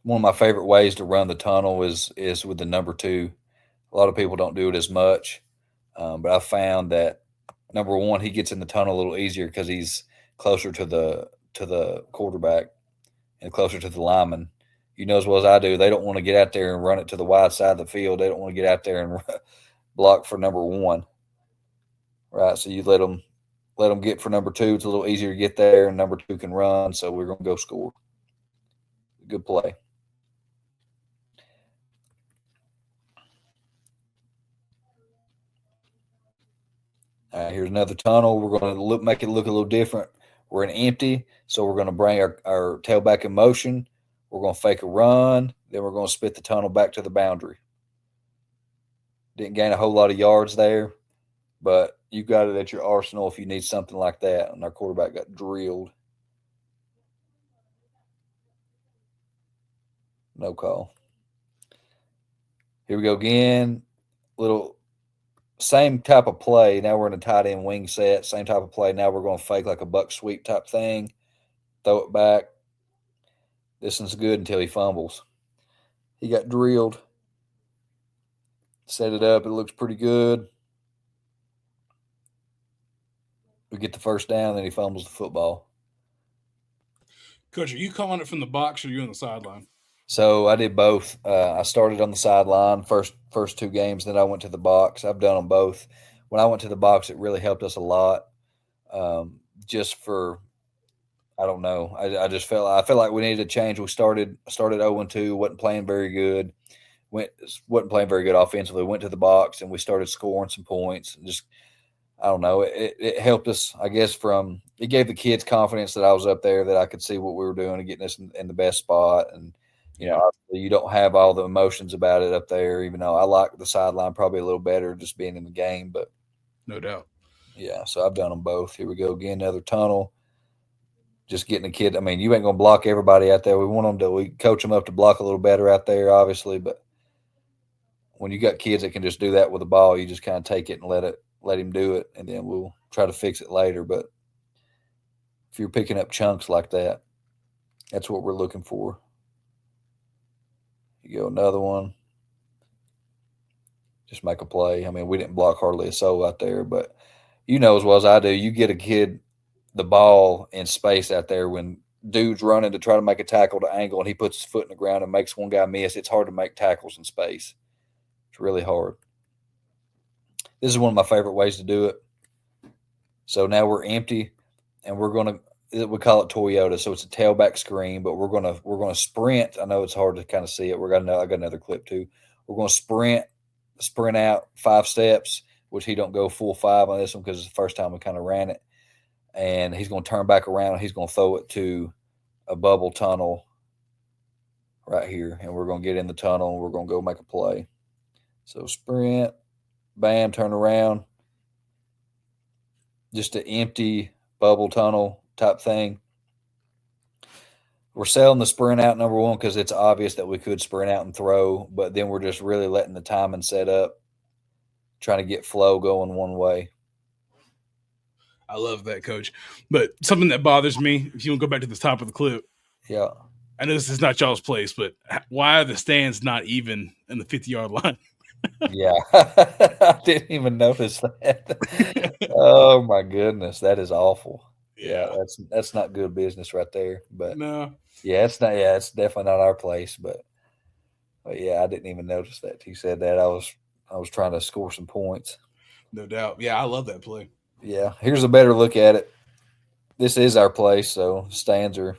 One of my favorite ways to run the tunnel is with the number 2. A lot of people don't do it as much, but I found that number 1, he gets in the tunnel a little easier because he's closer to the quarterback and closer to the lineman. You know as well as I do, they don't want to get out there and run it to the wide side of the field. They don't want to get out there and block for number 1, right? So you let them get for number 2. It's a little easier to get there, and number 2 can run. So we're going to go score. Good play. All right, here's another tunnel. We're going to make it look a little different. We're in empty, so we're going to bring our tailback in motion. We're going to fake a run. Then we're going to spit the tunnel back to the boundary. Didn't gain a whole lot of yards there, but you got it at your arsenal if you need something like that. And our quarterback got drilled. No call. Here we go again. Little same type of play. Now we're in a tight end wing set. Same type of play. Now we're going to fake like a buck sweep type thing. Throw it back. This one's good until he fumbles. He got drilled. Set it up. It looks pretty good. We get the first down, then he fumbles the football. Coach, are you calling it from the box or are you on the sideline? So I did both. I started on the sideline first 2 games, then I went to the box. I've done them both. When I went to the box, it really helped us a lot. Just for, I don't know. I just I felt like we needed a change. We started 0-2, wasn't playing very good. Wasn't playing very good offensively. Went to the box and we started scoring some points. Just, I don't know. It helped us, I guess. It gave the kids confidence that I was up there, that I could see what we were doing and getting us in the best spot. And you don't have all the emotions about it up there, even though I like the sideline probably a little better just being in the game. But no doubt. Yeah, so I've done them both. Here we go again, another tunnel. Just getting a kid. I mean, you ain't going to block everybody out there. We coach them up to block a little better out there, obviously. But when you got kids that can just do that with the ball, you just kind of take it and let him do it, and then we'll try to fix it later. But if you're picking up chunks like that, that's what we're looking for. You go another one. Just make a play. I mean, we didn't block hardly a soul out there, but you know as well as I do, you get a kid the ball in space out there when dude's running to try to make a tackle to angle and he puts his foot in the ground and makes one guy miss. It's hard to make tackles in space. It's really hard. This is one of my favorite ways to do it. So now we're empty, and we're going to we call it Toyota, so it's a tailback screen. But we're gonna sprint. I know it's hard to kind of see it. I got another clip too. We're gonna sprint out 5 steps, which he don't go full 5 on this one because it's the first time we kind of ran it. And he's gonna turn back around and he's gonna throw it to a bubble tunnel right here, and we're gonna get in the tunnel and we're gonna go make a play. So sprint, bam, turn around, just an empty bubble tunnel type thing. We're selling the sprint out number one because it's obvious that we could sprint out and throw, but then we're just really letting the timing set up, trying to get flow going one way. I love that, Coach. But something that bothers me, if you want to go back to the top of the clip, Yeah. I know this is not y'all's place, but why are the stands not even in the 50-yard line? Yeah. I didn't even notice that. Oh my goodness, that is awful. Yeah, that's not good business right there. But No. yeah, it's not. Yeah, it's definitely not our place. But yeah, I didn't even notice that. He said that. I was trying to score some points. No doubt. Yeah, I love that play. Yeah, here's a better look at it. This is our place, so stands are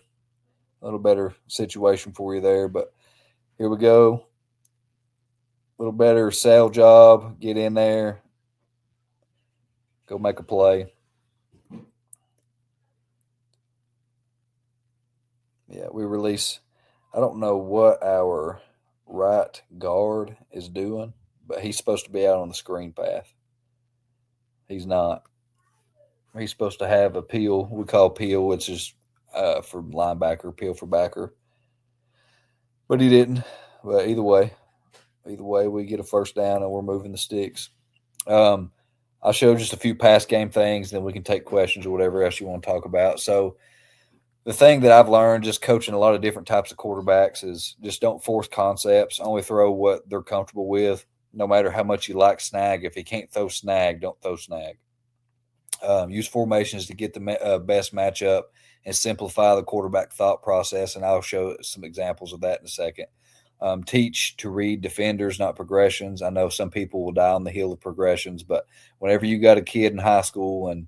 a little better situation for you there. But here we go. A little better sail job. Get in there. Go make a play. Yeah, we release. I don't know what our right guard is doing, but he's supposed to be out on the screen path. He's not. He's supposed to have a peel. We call peel, which is for linebacker, peel for backer. But he didn't. But either way, we get a first down and we're moving the sticks. I'll show just a few past game things, then we can take questions or whatever else you want to talk about. So the thing that I've learned just coaching a lot of different types of quarterbacks is just don't force concepts. Only throw what they're comfortable with, no matter how much you like snag. If you can't throw snag, don't throw snag. Use formations to get the best matchup and simplify the quarterback thought process. And I'll show some examples of that in a second. Teach to read defenders, not progressions. I know some people will die on the heel of progressions, but whenever you got a kid in high school and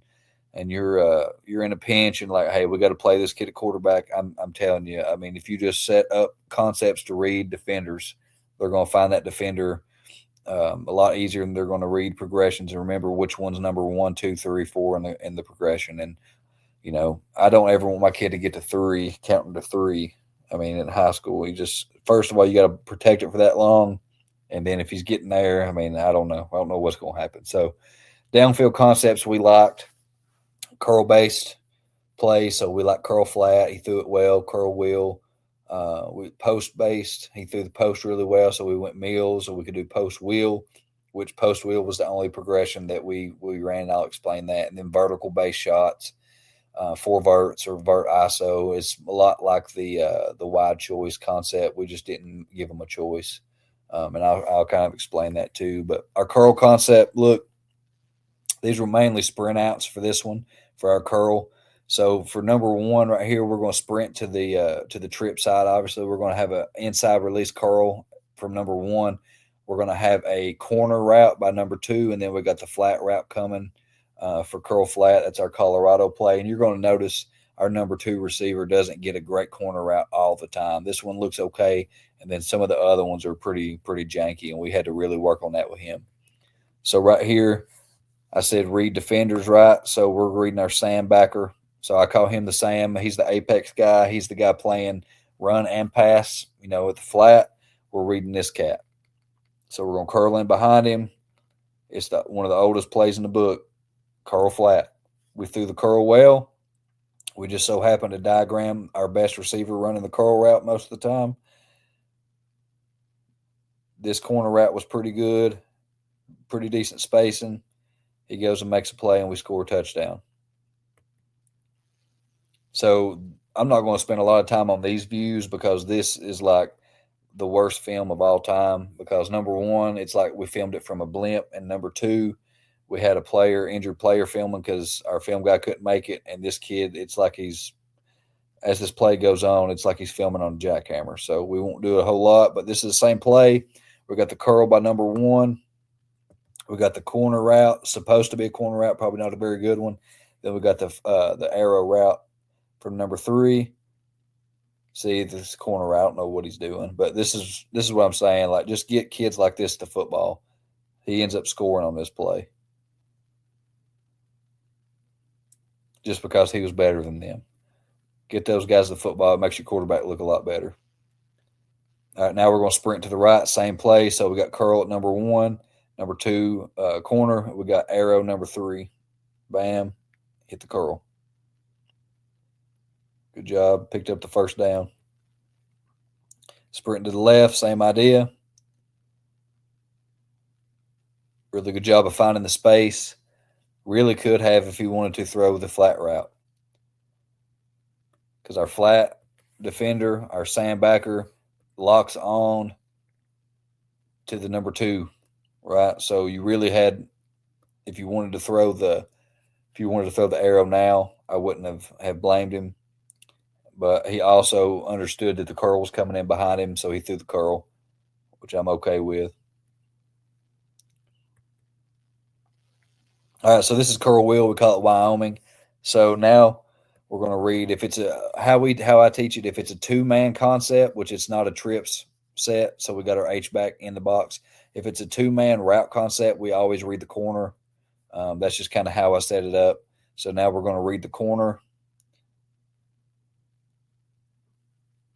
you're in a pinch and like, hey, we got to play this kid at quarterback, I'm telling you, I mean, if you just set up concepts to read defenders, they're going to find that defender a lot easier than they're going to read progressions and remember which one's number 1, 2, 3, 4 in the progression. And you know, I don't ever want my kid to get to 3, counting to 3. I mean, in high school, you just first of all you got to protect it for that long, and then if he's getting there, I mean, I don't know what's going to happen. So, downfield concepts we liked, curl based play. So we like curl flat. He threw it well. Curl wheel. We post based. He threw the post really well. So we went meals, so we could do post wheel, which post wheel was the only progression that we ran. I'll explain that. And then vertical based shots. 4 verts or vert ISO is a lot like the wide choice concept. We just didn't give them a choice, and I'll kind of explain that too. But our curl concept, look, these were mainly sprint outs for this one for our curl. So for number 1 right here, we're going to sprint to the trip side. Obviously, we're going to have an inside release curl from number 1. We're going to have a corner route by number 2, and then we got the flat route coming. For curl flat, that's our Colorado play. And you're going to notice our number 2 receiver doesn't get a great corner route all the time. This one looks okay, and then some of the other ones are pretty janky, and we had to really work on that with him. So right here, I said read defenders right. So we're reading our Sam backer. So I call him the Sam. He's the apex guy. He's the guy playing run and pass, you know, at the flat. We're reading this cat. So we're going to curl in behind him. It's one of the oldest plays in the book. Curl flat. We threw the curl well. We just so happened to diagram our best receiver running the curl route most of the time. This corner route was pretty good, pretty decent spacing. He goes and makes a play, and we score a touchdown. So I'm not going to spend a lot of time on these views because this is like the worst film of all time because number 1, it's like we filmed it from a blimp, and number 2, we had a injured player filming because our film guy couldn't make it. And this kid, it's like as this play goes on, it's like he's filming on a jackhammer. So we won't do a whole lot, but this is the same play. We got the curl by number 1. We got the corner route, supposed to be a corner route, probably not a very good one. Then we got the arrow route from number 3. See, this corner, I don't know what he's doing, but this is what I'm saying. Like, just get kids like this to football. He ends up scoring on this play just because he was better than them. Get those guys to football. It makes your quarterback look a lot better. All right, now we're going to sprint to the right, same play. So we got curl at number 1, number 2 corner. We got arrow number 3. Bam, hit the curl. Good job. Picked up the first down. Sprint to the left, same idea. Really good job of finding the space. Really could have if he wanted to throw the flat route. Because our flat defender, our sandbacker, locks on to the number 2, right? So you really had, if you wanted to throw the arrow now, I wouldn't have blamed him. But he also understood that the curl was coming in behind him, so he threw the curl, which I'm okay with. All right, so this is curl wheel. We call it Wyoming. So now we're going to read if it's how I teach it. If it's a 2-man concept, which it's not a trips set, so we got our H back in the box. If it's a 2-man route concept, we always read the corner. That's just kind of how I set it up. So now we're going to read the corner.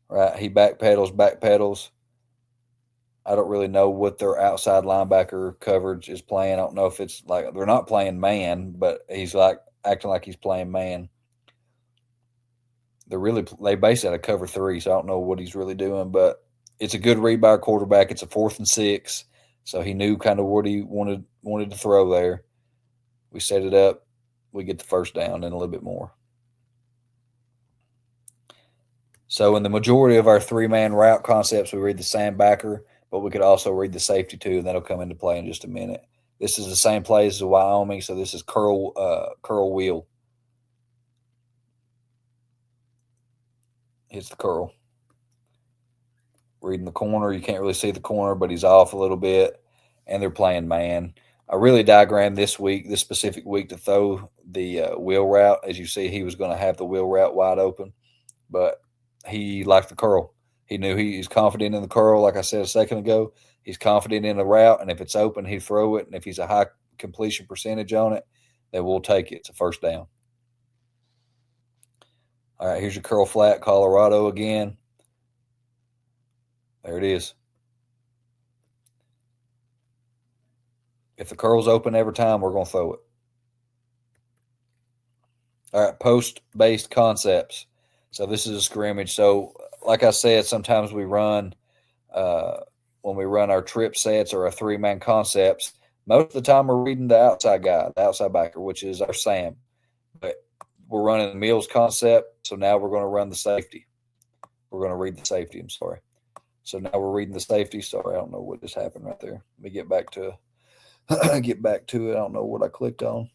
Right, he backpedals. I don't really know what their outside linebacker coverage is playing. I don't know if it's like they're not playing man, but he's like acting like he's playing man. They base out of cover 3, so I don't know what he's really doing, but it's a good read by our quarterback. It's a 4th and 6, so he knew kind of what he wanted to throw there. We set it up. We get the first down and a little bit more. So in the majority of our 3-man route concepts, we read the sandbacker, but we could also read the safety too, and that'll come into play in just a minute. This is the same play as the Wyoming, so this is curl wheel. Hits the curl. Reading the corner. You can't really see the corner, but he's off a little bit, and they're playing man. I really diagrammed this specific week, to throw the wheel route. As you see, he was going to have the wheel route wide open, but he liked the curl. He knew he's confident in the curl. Like I said a second ago, he's confident in the route, and if it's open, he'd throw it. And if he's a high completion percentage on it, then we'll take it. It's a first down. All right, here's your curl flat, Colorado again. There it is. If the curl's open every time, we're going to throw it. All right, post-based concepts. So this is a scrimmage. So like I said, sometimes we run when we run our trip sets or our 3-man concepts, most of the time we're reading the outside guy, the outside backer, which is our Sam. But we're running the Mills concept, so now we're going to run the safety. We're going to read the safety, I'm sorry. So now we're reading the safety. Sorry, I don't know what just happened right there. Let me get back to it. I don't know what I clicked on.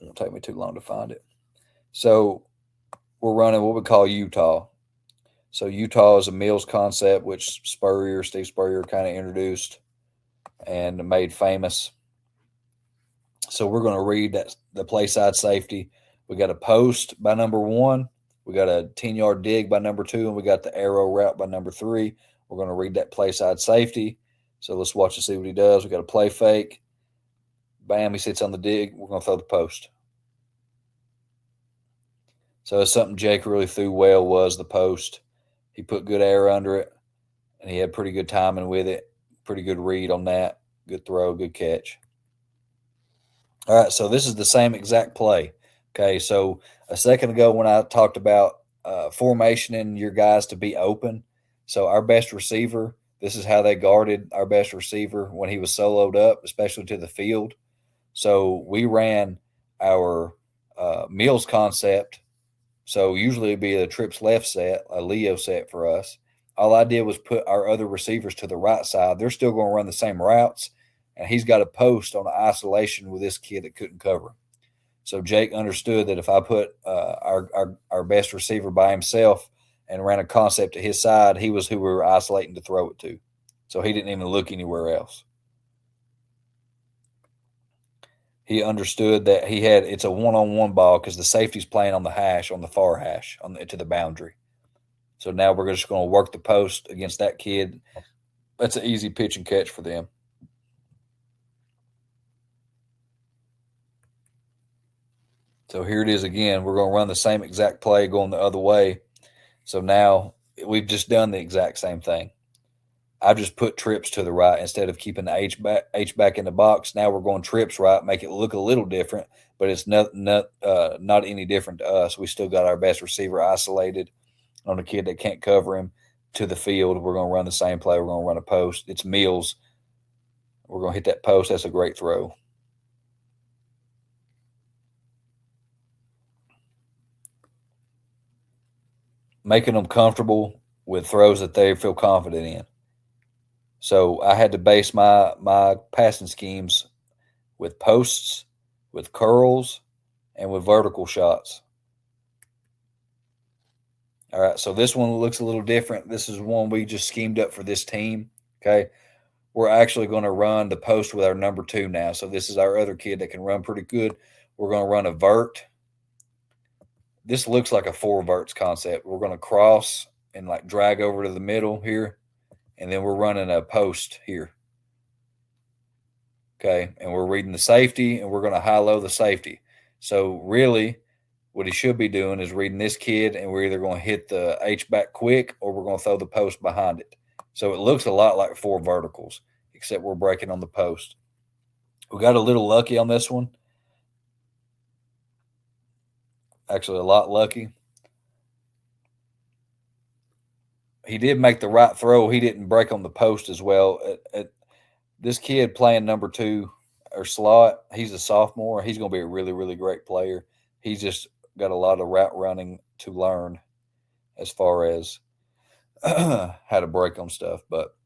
It won't take me too long to find it. So we're running what we call Utah. So Utah is a Mills concept, which Steve Spurrier kind of introduced and made famous. So we're going to read the play side safety. We got a post by number 1. We got a 10-yard dig by number 2, and we got the arrow route by number 3. We're going to read that play side safety. So let's watch and see what he does. We got a play fake. Bam, he sits on the dig. We're going to throw the post. So it's something Jake really threw well was the post. He put good air under it, and he had pretty good timing with it. Pretty good read on that. Good throw, good catch. All right, so this is the same exact play. Okay, so a second ago when I talked about formationing your guys to be open, so our best receiver, this is how they guarded our best receiver when he was soloed up, especially to the field. So we ran our Mills concept. So usually it'd be a trips left set, a Leo set for us. All I did was put our other receivers to the right side. They're still going to run the same routes, and he's got a post on the isolation with this kid that couldn't cover. So Jake understood that if I put our best receiver by himself and ran a concept to his side, he was who we were isolating to throw it to. So he didn't even look anywhere else. he understood that it's a one-on-one ball because the safety's playing on the hash, on the far hash, to the boundary. So now we're just going to work the post against that kid. That's an easy pitch and catch for them. So here it is again. We're going to run the same exact play going the other way. So now we've just done the exact same thing. I've just put trips to the right instead of keeping the H back in the box. Now we're going trips right, make it look a little different, but it's not any different to us. We still got our best receiver isolated on a kid that can't cover him to the field. We're going to run the same play. We're going to run a post. It's Mills. We're going to hit that post. That's a great throw. Making them comfortable with throws that they feel confident in. So I had to base my passing schemes with posts, with curls, and with vertical shots. All right, so this one looks a little different. This is one we just schemed up for this team, okay? We're actually going to run the post with our number 2 now. So this is our other kid that can run pretty good. We're going to run a vert. This looks like a 4 verts concept. We're going to cross and like drag over to the middle here, and then we're running a post here. Okay, and we're reading the safety, and we're going to high-low the safety. So really, what he should be doing is reading this kid, and we're either going to hit the H-back quick or we're going to throw the post behind it. So it looks a lot like 4 verticals, except we're breaking on the post. We got a little lucky on this one. Actually, a lot lucky. He did make the right throw. He didn't break on the post as well. This kid playing number 2 or slot, he's a sophomore. He's going to be a really, really great player. He's just got a lot of route running to learn as far as how to break on stuff. But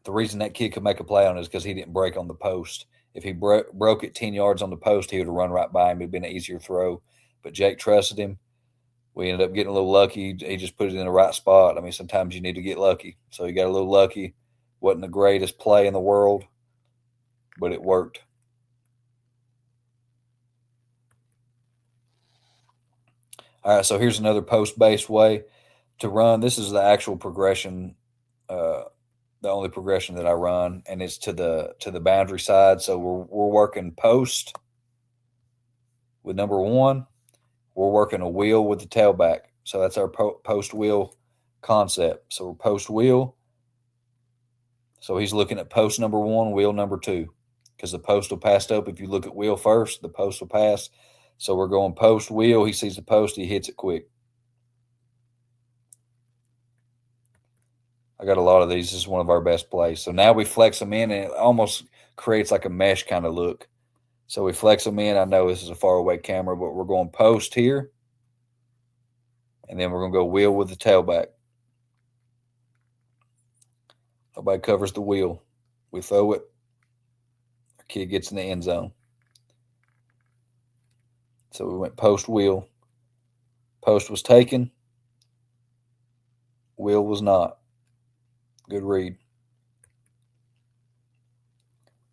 the reason that kid could make a play on it is because he didn't break on the post. If he broke it 10 yards on the post, he would have run right by him. It would have been an easier throw. But Jake trusted him. We ended up getting a little lucky. He just put it in the right spot. I mean, sometimes you need to get lucky. So he got a little lucky. Wasn't the greatest play in the world, but it worked. All right, so here's another post-based way to run. This is the actual progression, the only progression that I run, and it's to the boundary side. So we're working post with number 1. We're working a wheel with the tailback. So that's our post wheel concept. So we're post wheel. So he's looking at post number 1, wheel number 2, because the post will pass up. If you look at wheel first, the post will pass. So we're going post wheel. He sees the post. He hits it quick. I got a lot of these. This is one of our best plays. So now we flex them in, and it almost creates like a mesh kind of look. So we flex them in. I know this is a far away camera, but we're going post here. And then we're going to go wheel with the tailback. Nobody covers the wheel. We throw it. Our kid gets in the end zone. So we went post wheel. Post was taken. Wheel was not. Good read.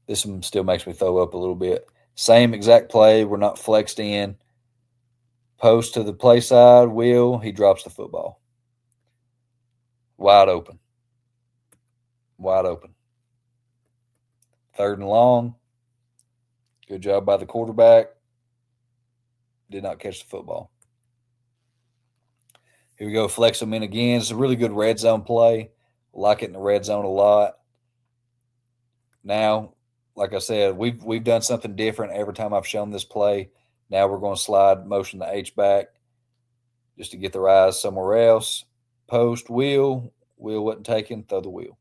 This one still makes me throw up a little bit. Same exact play. We're not flexed in. Post to the play side. Wheel. He drops the football. Wide open. Wide open. 3rd and long. Good job by the quarterback. Did not catch the football. Here we go. Flex them in again. It's a really good red zone play. Like it in the red zone a lot. Now, like I said, we've done something different every time I've shown this play. Now we're going to slide motion the H back just to get their eyes somewhere else. Post, wheel. Wheel wasn't taken. Throw the wheel.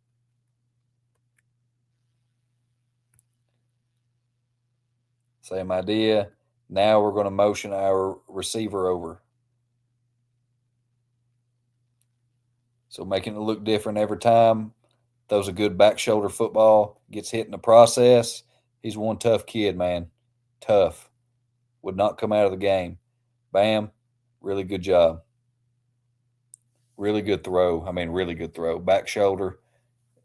Same idea. Now we're going to motion our receiver over. So making it look different every time. Throws a good back shoulder football. Gets hit in the process. He's one tough kid, man. Tough. Would not come out of the game. Bam. Really good job. Really good throw. I mean, really good throw. Back shoulder.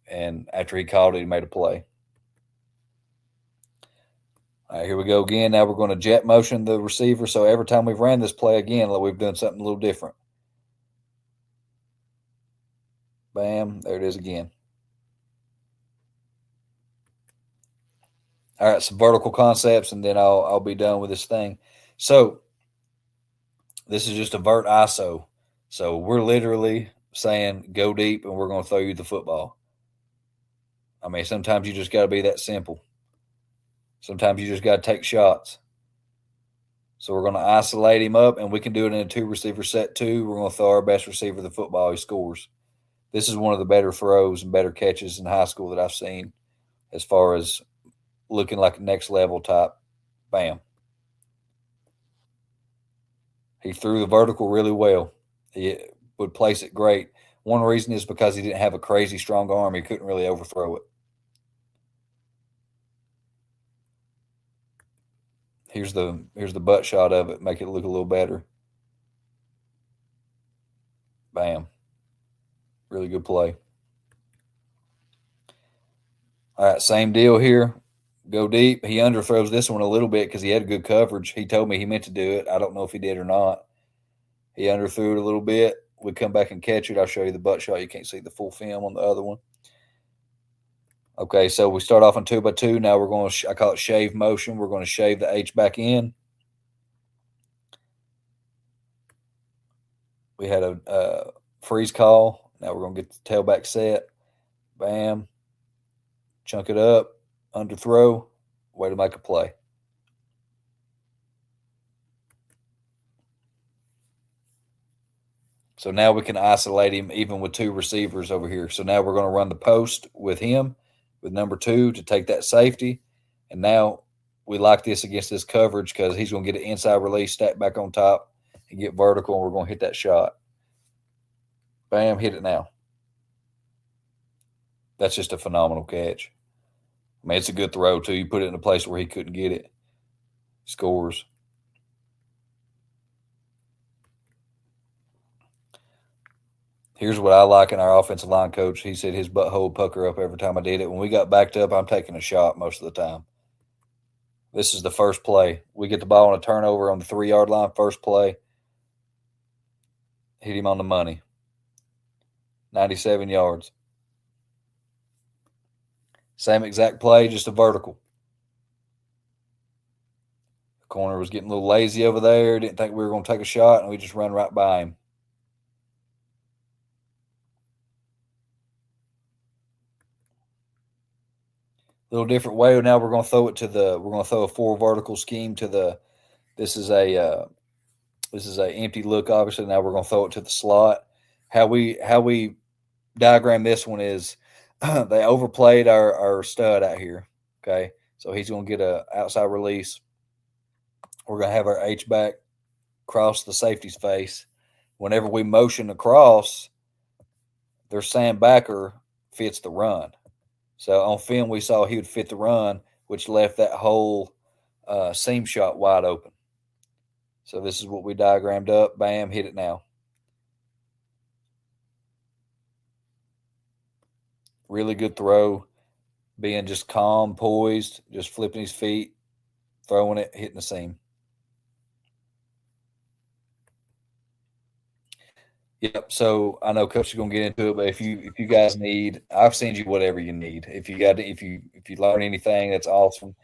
And after he called it, he made a play. All right, here we go again. Now we're going to jet motion the receiver. So every time we've ran this play again, we've done something a little different. Bam, there it is again. All right, some vertical concepts, and then I'll be done with this thing. So this is just a vert ISO. So we're literally saying go deep, and we're going to throw you the football. I mean, sometimes you just got to be that simple. Sometimes you just got to take shots. So we're going to isolate him up, and we can do it in a 2-receiver set too. We're going to throw our best receiver the football. He scores. This is one of the better throws and better catches in high school that I've seen as far as looking like a next level type. Bam. He threw the vertical really well. He would place it great. One reason is because he didn't have a crazy strong arm. He couldn't really overthrow it. Here's the butt shot of it. Make it look a little better. Bam. Really good play. All right, same deal here. Go deep. He underthrows this one a little bit because he had good coverage. He told me he meant to do it. I don't know if he did or not. He underthrew it a little bit. We come back and catch it. I'll show you the butt shot. You can't see the full film on the other one. Okay, so we start off on 2x2. Now we're going to, I call it shave motion. We're going to shave the H back in. We had a freeze call. Now we're going to get the tailback set. Bam. Chunk it up. Underthrow. Way to make a play. So now we can isolate him even with 2 receivers over here. So now we're going to run the post with him, with number 2 to take that safety. And now we like this against this coverage because he's going to get an inside release, stack back on top, and get vertical, and we're going to hit that shot. Bam, hit it now. That's just a phenomenal catch. I mean, it's a good throw, too. You put it in a place where he couldn't get it. Scores. Here's what I like in our offensive line coach. He said his butthole would pucker up every time I did it. When we got backed up, I'm taking a shot most of the time. This is the first play. We get the ball on a turnover on the 3-yard line, first play. Hit him on the money. 97 yards. Same exact play, just a vertical. The corner was getting a little lazy over there. Didn't think we were going to take a shot, and we just run right by him. Little different way. Now we're going to throw it to the. We're going to throw a 4 vertical scheme to the. This is a empty look. Obviously, now we're going to throw it to the slot. How we diagram this one is they overplayed our stud out here. Okay, so he's going to get a outside release. We're going to have our H back cross the safety's face. Whenever we motion across, their Sam backer fits the run. So on film, we saw he would fit the run, which left that whole seam shot wide open. So this is what we diagrammed up. Bam, hit it now. Really good throw. Being just calm, poised, just flipping his feet, throwing it, hitting the seam. Yep. So I know Coach is going to get into it, but if you guys need, I've sent you whatever you need. If you learn anything, that's awesome.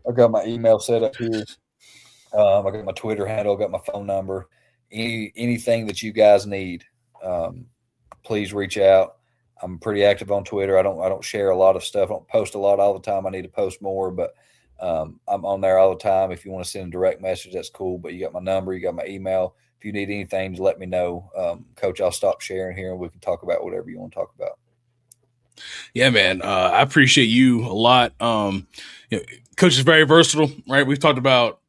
I got my email set up here. I got my Twitter handle. I got my phone number. Anything that you guys need, please reach out. I'm pretty active on Twitter. I don't share a lot of stuff. I don't post a lot all the time. I need to post more, but I'm on there all the time. If you want to send a direct message, that's cool. But you got my number. You got my email. If you need anything, just let me know. Coach, I'll stop sharing here and we can talk about whatever you want to talk about. Yeah, man. I appreciate you a lot. Coach is very versatile, right? We've talked about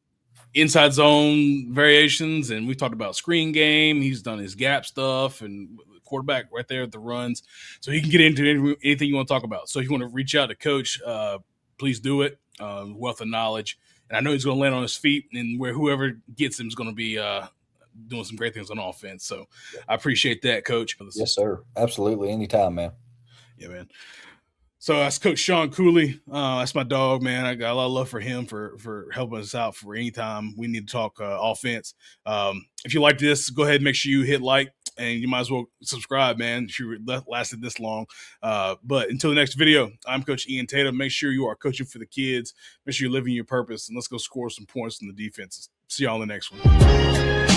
inside zone variations, and we've talked about screen game. He's done his gap stuff and quarterback right there at the runs. So he can get into anything you want to talk about. So if you want to reach out to Coach, please do it. Wealth of knowledge. And I know he's going to land on his feet, and where whoever gets him is going to be doing some great things on offense. So I appreciate that, Coach. Yes, sir. Absolutely. Anytime, man. Yeah, man. So that's Coach Shawn Cooley. That's my dog, man. I got a lot of love for him for helping us out for any time we need to talk offense. If you like this, go ahead and make sure you hit like, and you might as well subscribe, man, if you lasted this long. But until the next video, I'm Coach Ian Tatum. Make sure you are coaching for the kids. Make sure you're living your purpose, and let's go score some points in the defenses. See y'all in the next one.